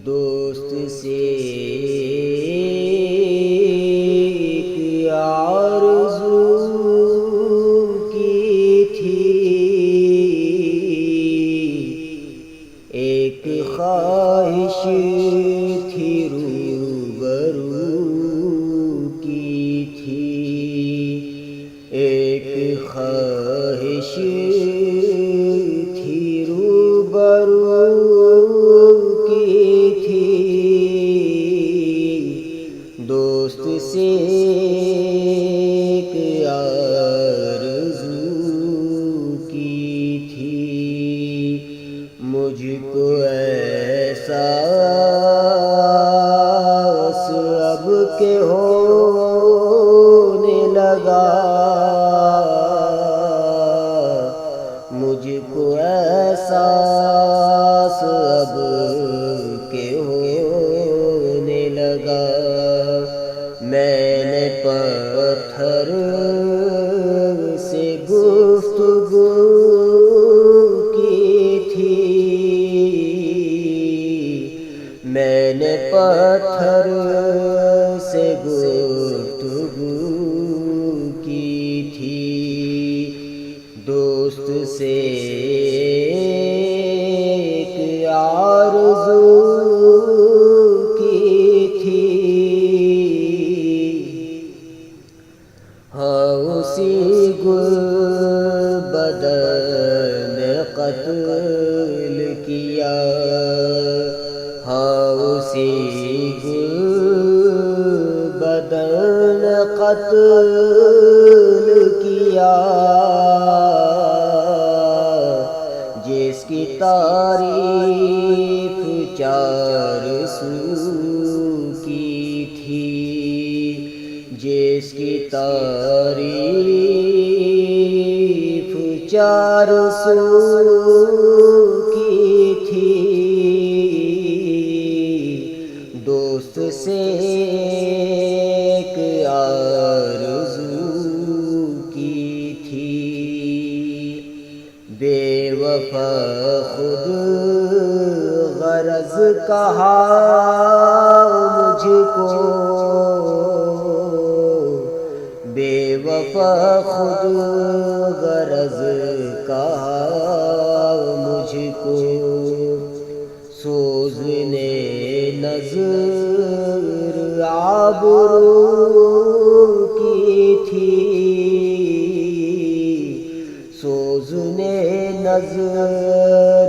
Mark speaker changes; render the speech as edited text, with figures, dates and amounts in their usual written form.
Speaker 1: دوست سے ایک آرزو کی تھی، ایک خواہش تھی روبرو کی تھی، ایک خواہش تھی روبرو کی تھی، دوست سے ایک آرزو کی تھی، مجھ کو احساس اب کہ ہونے لگا، مجھ کو احساس اب کہ ہونے لگا، میں نے پتھر سے گفتگو کی تھی، میں نے پتھر سے گفتگو کی تھی، دوست سے ایک آرزو کی تھی، ہاں اسی گلبدن نے قتل کیا، ہاں اسی گلبدن نے قتل کیا، جس کی تعریف چار سو کی تھی، جس کی تعریف چار سو کی تھی، دوست سے ایک آرزو کی تھی، بے وفا خود غرض کہا مجھ کو، بے وفا خود غرض کہا مجھ کو، سوزنے نظر آبرو کی تھی، سوزنے نظر